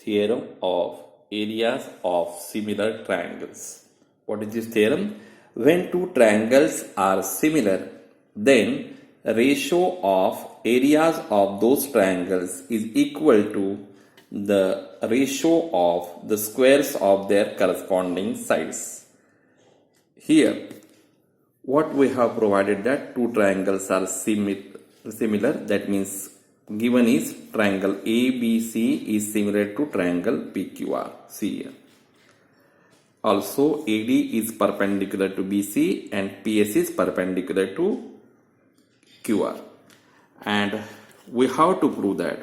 theorem of areas of similar triangles. What is this theorem? When two triangles are similar, then ratio of areas of those triangles is equal to the ratio of the squares of their corresponding sides. Here, what we have provided that two triangles are similar, that means given is triangle ABC is similar to triangle PQR. See here. Also AD is perpendicular to BC and PS is perpendicular to QR. And we have to prove that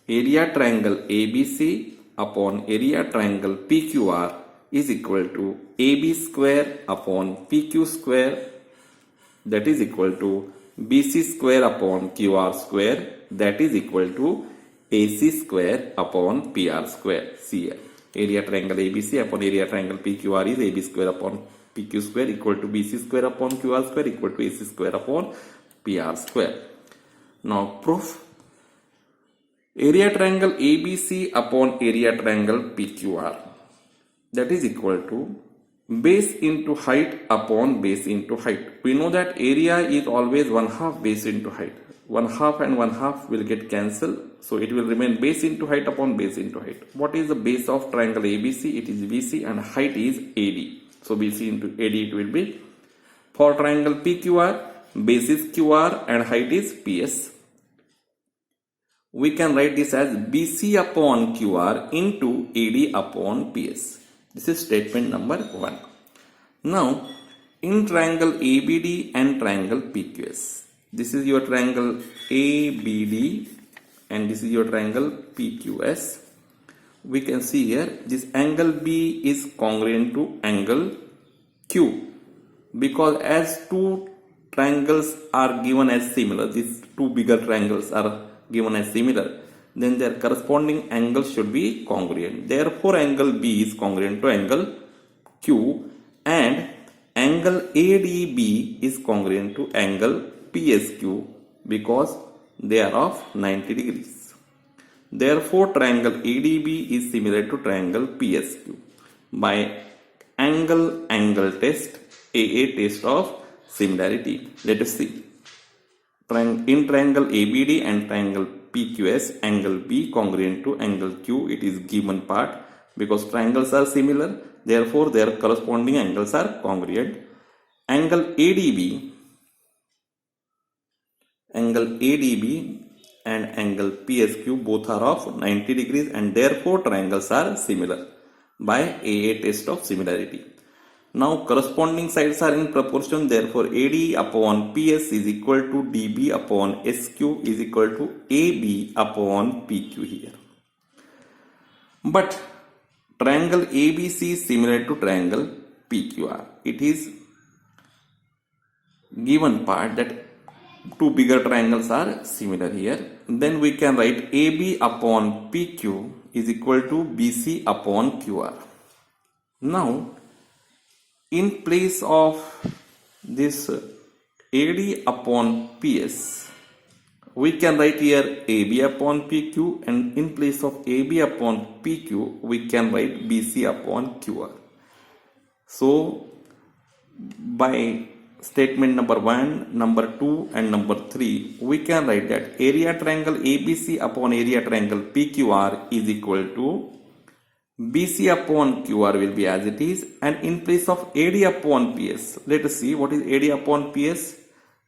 area triangle ABC upon area triangle PQR is equal to AB square upon PQ square, that is equal to BC square upon QR square, that is equal to AC square upon PR square. See here. Area triangle ABC upon area triangle PQR is AB square upon PQ square equal to BC square upon QR square equal to AC square upon PR square. Now proof. Area triangle ABC upon area triangle PQR, that is equal to base into height upon base into height. We know that area is always 1/2 base into height. 1/2 and 1/2 will get cancelled. So it will remain base into height upon base into height. What is the base of triangle ABC? It is BC and height is AD. So BC into AD it will be. For triangle PQR, base is QR and height is PS. We can write this as BC upon QR into AD upon PS. This is statement number 1. Now, in triangle ABD and triangle PQS, this is your triangle ABD and this is your triangle PQS. We can see here this angle B is congruent to angle Q, because as two triangles are given as similar, these two bigger triangles are given as similar, then their corresponding angles should be congruent. Therefore, angle B is congruent to angle Q and angle ADB is congruent to angle PSQ because they are of 90 degrees. Therefore, triangle ADB is similar to triangle PSQ by angle test, AA test of similarity. Let us see. In triangle ABD and triangle PQS, angle B congruent to angle Q, it is given part because triangles are similar, therefore their corresponding angles are congruent. Angle ADB and angle PSQ both are of 90 degrees and therefore triangles are similar by AA test of similarity. Now corresponding sides are in proportion, therefore AD upon PS is equal to DB upon SQ is equal to AB upon PQ here. But triangle ABC is similar to triangle PQR. It is given part that two bigger triangles are similar here. Then we can write AB upon PQ is equal to BC upon QR. Now in place of this AD upon PS, we can write here AB upon PQ, and in place of AB upon PQ, we can write BC upon QR. So, by statement number 1, number 2 and number 3, we can write that area triangle ABC upon area triangle PQR is equal to BC upon QR will be as it is, and in place of AD upon PS, let us see what is AD upon PS,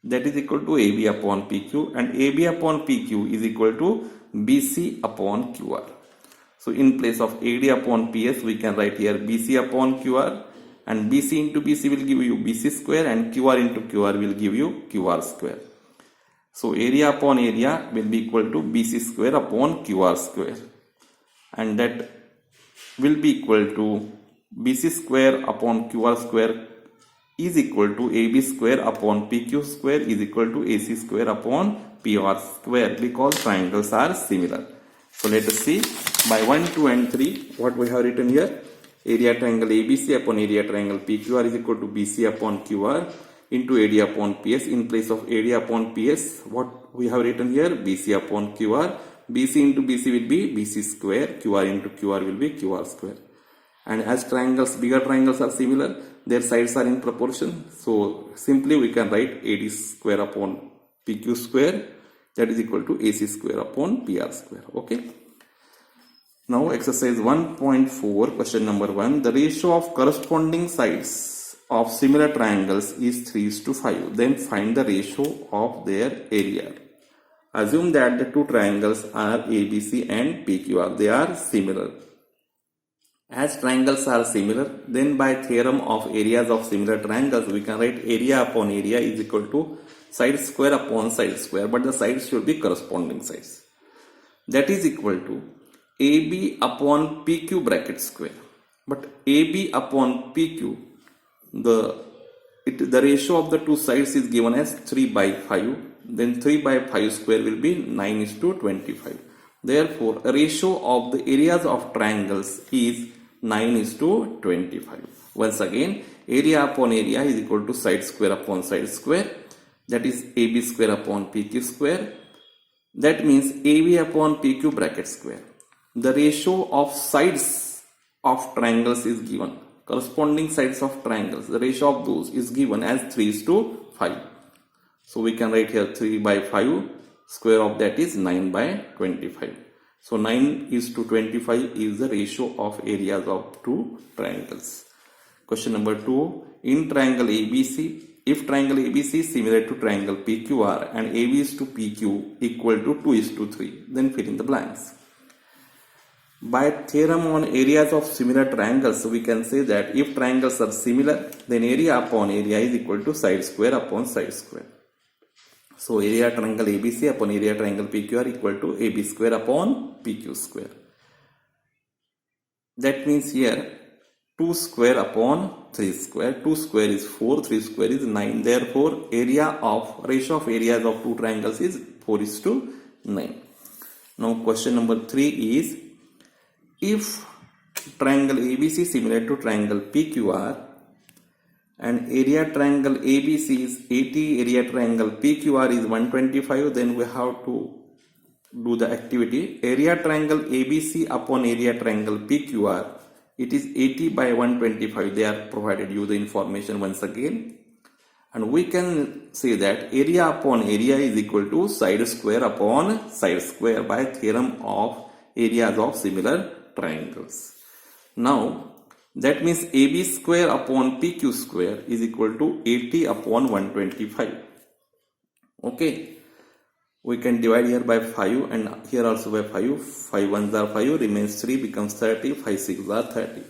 that is equal to AB upon PQ, and AB upon PQ is equal to BC upon QR. So in place of AD upon PS, we can write here BC upon QR, and BC into BC will give you BC square and QR into QR will give you QR square. So area upon area will be equal to BC square upon QR square, and that will be equal to BC square upon QR square is equal to AB square upon PQ square is equal to AC square upon PR square because triangles are similar. So let us see by 1, 2 and 3 what we have written here. Area triangle ABC upon area triangle PQR is equal to BC upon QR into AD upon PS. In place of AD upon PS, what we have written here, BC upon QR. BC into BC will be BC square, QR into QR will be QR square. And as triangles, bigger triangles are similar, their sides are in proportion. So simply we can write AD square upon PQ square, that is equal to AC square upon PR square. Okay. Now exercise 1.4, question number 1. The ratio of corresponding sides of similar triangles is 3:5. Then find the ratio of their area. Assume that the two triangles are ABC and PQR. They are similar. As triangles are similar, then by theorem of areas of similar triangles, we can write area upon area is equal to side square upon side square, but the sides should be corresponding sides. That is equal to AB upon PQ bracket square. But AB upon PQ, the ratio of the two sides is given as 3/5. Then 3/5 square will be 9:25. Therefore, a ratio of the areas of triangles is 9:25. Once again, area upon area is equal to side square upon side square. That is AB square upon PQ square. That means AB upon PQ bracket square. The ratio of sides of triangles is given. Corresponding sides of triangles, the ratio of those is given as 3:5. So we can write here 3/5, square of that is 9/25. So 9:25 is the ratio of areas of two triangles. Question number 2. In triangle ABC, if triangle ABC is similar to triangle PQR and AB is to PQ equal to 2:3, then fill in the blanks. By theorem on areas of similar triangles, we can say that if triangles are similar, then area upon area is equal to side square upon side square. So area triangle ABC upon area triangle PQR equal to AB square upon PQ square. That means here 2 square upon 3 square. 2 square is 4, 3 square is 9. Therefore, ratio of areas of two triangles is 4:9. Now question number 3 is, if triangle ABC is similar to triangle PQR and area triangle ABC is 80, area triangle PQR is 125, then we have to do the activity. Area triangle ABC upon area triangle PQR, it is 80/125. They are provided you the information once again. And we can say that area upon area is equal to side square upon side square by theorem of areas of similar triangles. Now, that means AB square upon PQ square is equal to 80/125. Okay. We can divide here by 5 and here also by 5. 5 ones are 5, remains 3, becomes 30. 5 6 are 30.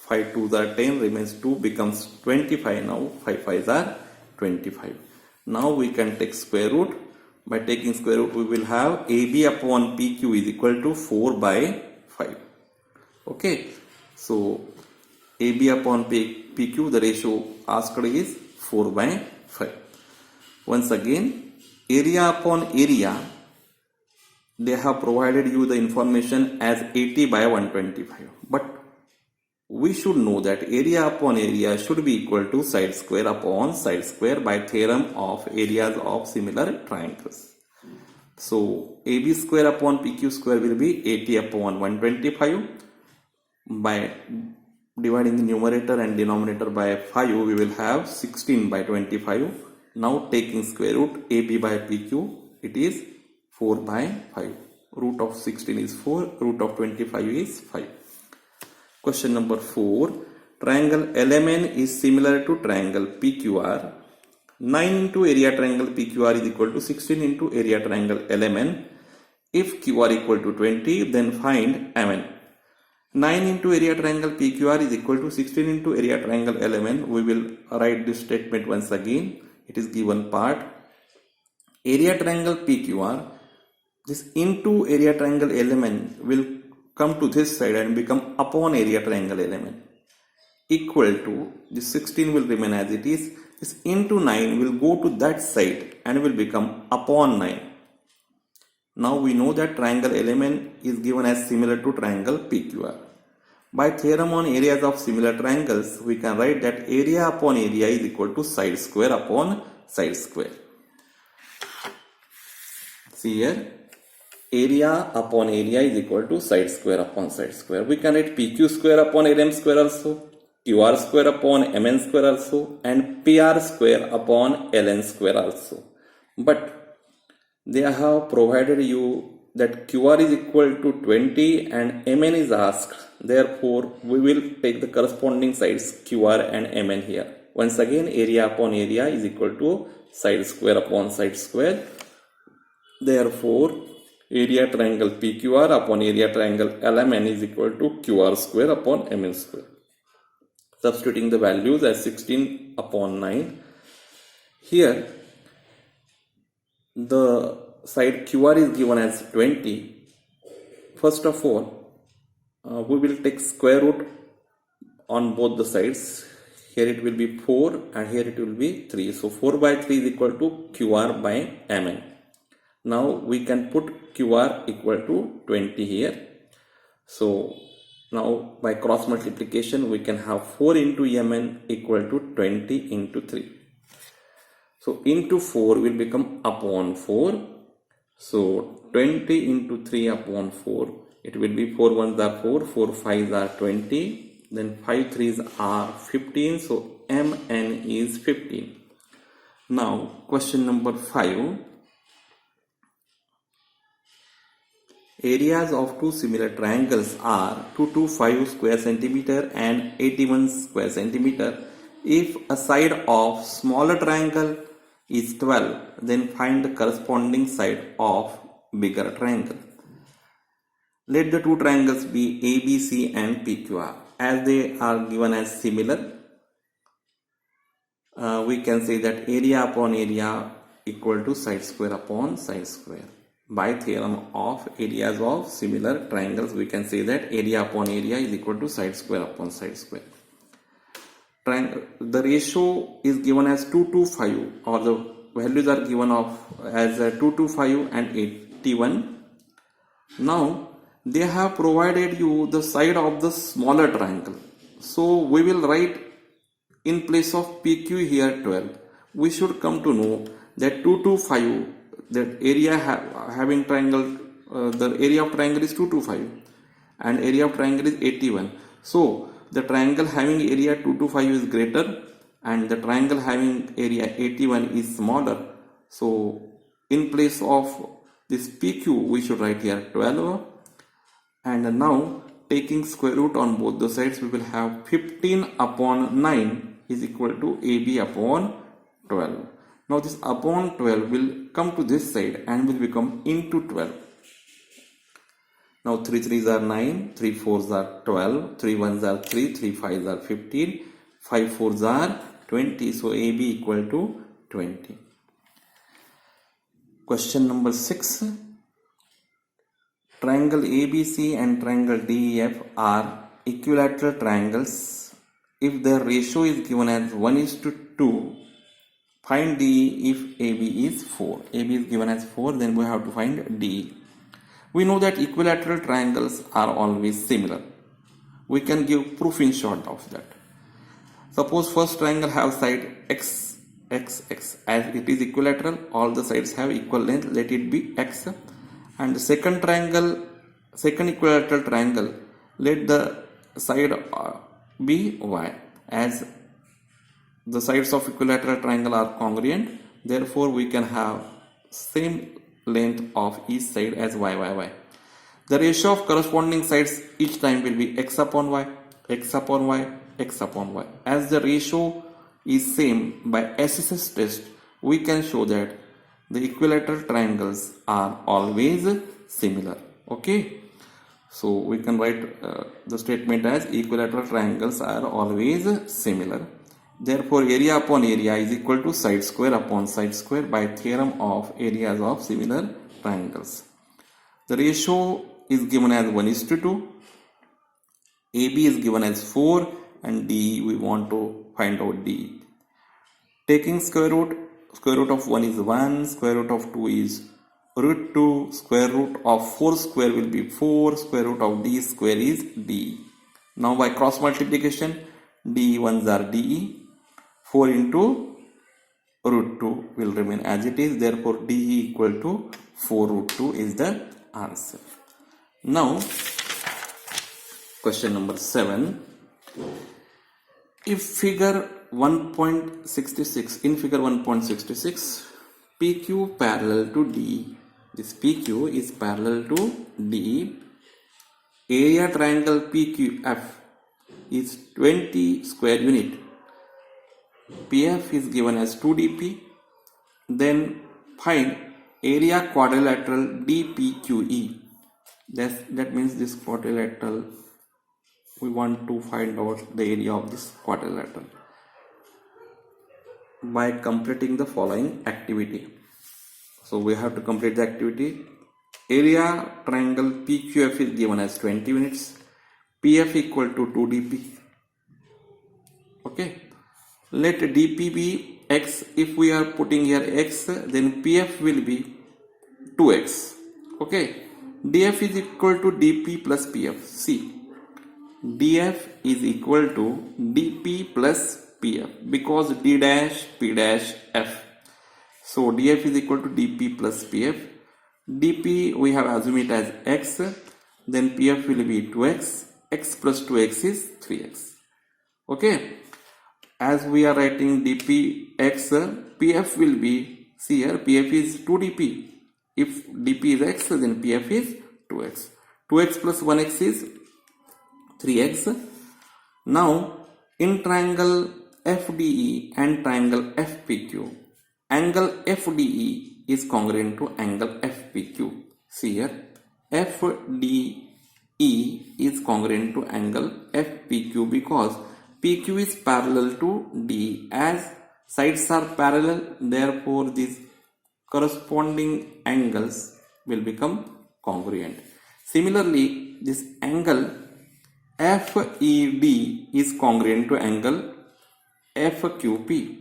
5 2s are 10, remains 2, becomes 25. Now 5 5s are 25. Now we can take square root. By taking square root, we will have AB upon PQ is equal to 4/5. Okay. So AB upon PQ, the ratio asked is 4/5. Once again, area upon area, they have provided you the information as 80/125. But we should know that area upon area should be equal to side square upon side square by theorem of areas of similar triangles. So AB square upon PQ square will be 80/125. By dividing the numerator and denominator by 5, we will have 16/25. Now taking square root, AB by PQ, it is 4/5. Root of 16 is 4, root of 25 is 5. Question number 4. Triangle LMN is similar to triangle PQR. 9 into area triangle PQR is equal to 16 into area triangle LMN. If QR equal to 20, then find MN. 9 into area triangle PQR is equal to 16 into area triangle LMN. We will write this statement once again. It is given part. Area triangle PQR, this into area triangle LMN will come to this side and become upon area triangle LMN. Equal to, this 16 will remain as it is. This into 9 will go to that side and will become upon 9. Now we know that triangle LMN is given as similar to triangle PQR. By theorem on areas of similar triangles, we can write that area upon area is equal to side square upon side square. See here, area upon area is equal to side square upon side square. We can write PQ square upon LM square also, QR square upon MN square also, and PR square upon LN square also. But they have provided you that QR is equal to 20 and MN is asked. Therefore, we will take the corresponding sides QR and MN here. Once again, area upon area is equal to side square upon side square. Therefore, area triangle PQR upon area triangle LMN is equal to QR square upon MN square. Substituting the values as 16 upon 9. Here, the side QR is given as 20. First of all, we will take square root on both the sides. Here it will be 4 and here it will be 3. So 4 by 3 is equal to QR by MN. Now we can put QR equal to 20 here. So now by cross multiplication we can have 4 into MN equal to 20 into 3. So into 4 will become upon 4. So 20 into 3 upon 4. It will be 4 ones are 4, 4 5s are 20. Then 5 3s are 15. So MN is 15. Now question number 5. Areas of two similar triangles are 225 square centimeter and 81 square centimeter. If a side of smaller triangle is 12, then find the corresponding side of bigger triangle. Let the two triangles be ABC and PQR. As they are given as similar, we can say that area upon area equal to side square upon side square. By theorem of areas of similar triangles, we can say that area upon area is equal to side square upon side square. The ratio is given as 225, or the values are given as 225 and 81. Now they have provided you the side of the smaller triangle. So we will write in place of PQ here 12. We should come to know that 225, that area having triangle, the area of triangle is 225 and area of triangle is 81. So the triangle having area 225 is greater and the triangle having area 81 is smaller. So in place of this PQ we should write here 12, and now taking square root on both the sides we will have 15 upon 9 is equal to AB upon 12. Now this upon 12 will come to this side and will become into 12. Now 3 3s are 9, 3 4s are 12, 3 1s are 3, 3 5s are 15, 5 4s are 20. So AB equal to 20. Question number 6. Triangle ABC and triangle DEF are equilateral triangles. If their ratio is given as 1:2, find DE if AB is 4. AB is given as 4, then we have to find DE. We know that equilateral triangles are always similar. We can give proof in short of that. Suppose first triangle have side x, x, x. As it is equilateral, all the sides have equal length, let it be x. And the second equilateral triangle, let the side be y. As the sides of equilateral triangle are congruent, therefore we can have same length of each side as y, y, y. The ratio of corresponding sides each time will be x upon y, x upon y, x upon y. As the ratio is same by SSS test, we can show that the equilateral triangles are always similar. Okay, so we can write the statement as equilateral triangles are always similar. Therefore area upon area is equal to side square upon side square by theorem of areas of similar triangles. The ratio is given as 1:2, AB is given as 4, and DE we want to find out DE. Taking square root of 1 is 1, square root of 2 is root 2, square root of 4 square will be 4, square root of D square is DE. Now by cross multiplication, DE ones are DE, 4 into root 2 will remain as it is, therefore DE equal to 4 root 2 is the answer. Now, question number 7. If figure 1.66, in figure 1.66, PQ parallel to D, this PQ is parallel to D, area triangle PQF is 20 square unit, PF is given as 2dp, then find area quadrilateral DPQE. That means this quadrilateral, we want to find out the area of this quadrilateral by completing the following activity. So we have to complete the activity. Area triangle PQF is given as 20 units, PF equal to 2dp. Okay, let dp be x. If we are putting here x, then PF will be 2x. Okay, df is equal to dp plus pf. See, df is equal to dp plus pf because d dash p dash f. So df is equal to dp plus pf. dp we have assumed it as x, then pf will be 2x, x plus 2x is 3x. Okay, as we are writing dpx, pf will be, see here, pf is 2dp. If dp is x, then pf is 2x. 2x plus 1x is 3x. Now, in triangle FDE and triangle FPQ, angle FDE is congruent to angle FPQ. See here, FDE is congruent to angle FPQ because PQ is parallel to D. As sides are parallel, therefore these corresponding angles will become congruent. Similarly, this angle FED is congruent to angle FQP.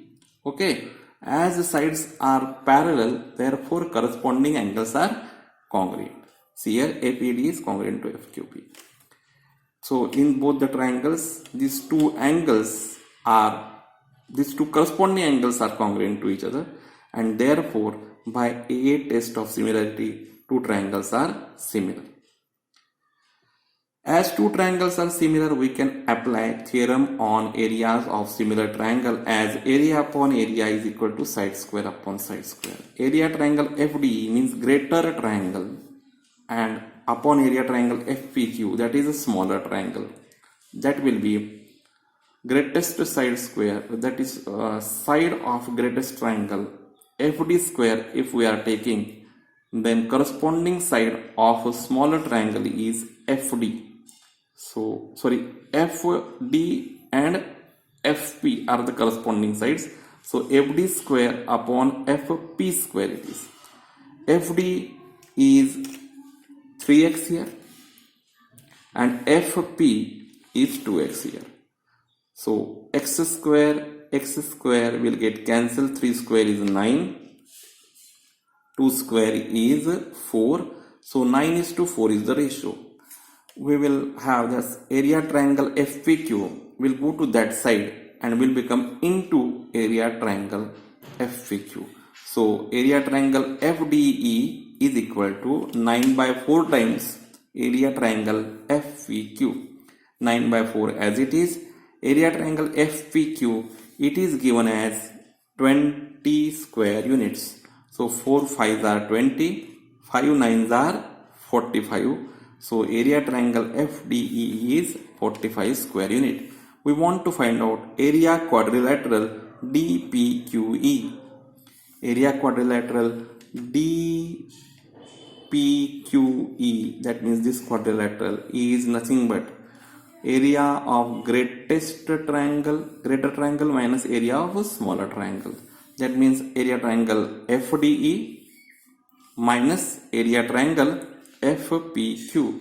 Okay, as the sides are parallel, therefore corresponding angles are congruent. See here, APD is congruent to FQP. So in both the triangles, these two corresponding angles are congruent to each other, and therefore by a test of similarity, two triangles are similar. As two triangles are similar, we can apply theorem on areas of similar triangle as area upon area is equal to side square upon side square. Area triangle FDE means greater triangle, and upon area triangle FPQ, that is a smaller triangle, that will be greatest side square, that is side of greatest triangle FD square. If we are taking, then corresponding side of a smaller triangle is FD. So sorry, FD and FP are the corresponding sides. So FD square upon FP square it is. FD is 3x here and FP is 2x here. So x square will get cancelled. 3 square is 9, 2 square is 4. So 9:4 is the ratio. We will have this area triangle FPQ will go to that side and will become into area triangle FPQ. So area triangle FDE is equal to 9/4 times area triangle FPQ. 9/4 as it is. Area triangle FPQ, it is given as 20 square units. So 4 5s are 20, 5 9s are 45. So area triangle FDE is 45 square unit. We want to find out area quadrilateral DPQE. Area quadrilateral DPQE, that means this quadrilateral is nothing but area of greater triangle minus area of a smaller triangle. That means area triangle FDE minus area triangle FPQ.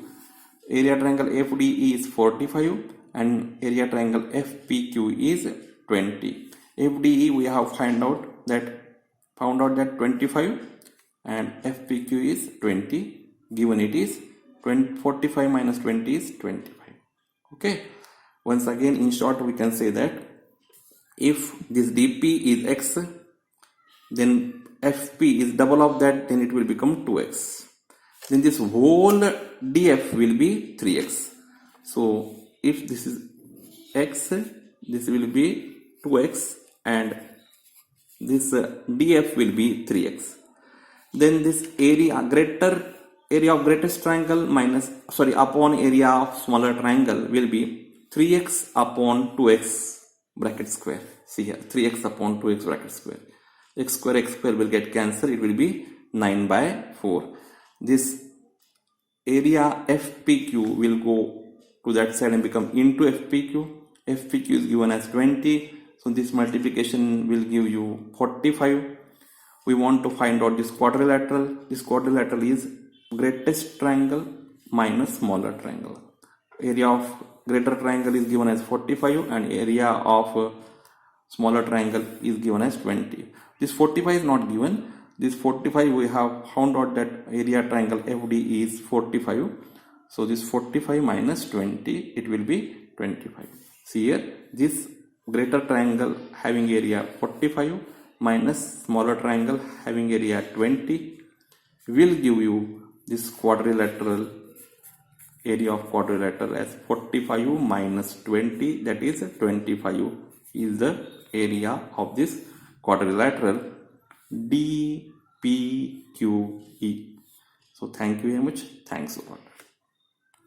Area triangle FDE is 45 and area triangle FPQ is 20. FDE we have found out that 25 and FPQ is 20. Given it is 45 minus 20 is 25. Okay. Once again, in short, we can say that if this DP is x, then FP is double of that, then it will become 2x. then this whole df will be 3x. So if this is x, this will be 2x and this df will be 3x. Then this area, greater area of greatest triangle upon area of smaller triangle will be 3x upon 2x bracket square. See here, 3x upon 2x bracket square. X square will get cancelled. It will be 9 by 4. This area FPQ will go to that side and become into FPQ. FPQ is given as 20. So this multiplication will give you 45. We want to find out this quadrilateral. This quadrilateral is greatest triangle minus smaller triangle. Area of greater triangle is given as 45 and area of smaller triangle is given as 20. This 45 is not given. This 45 we have found out that area triangle FD is 45. So this 45 minus 20, it will be 25. See here, this greater triangle having area 45 minus smaller triangle having area 20 will give you this quadrilateral, area of quadrilateral as 45 minus 20, that is 25 is the area of this quadrilateral DPQE. So thank you very much. Thanks a lot.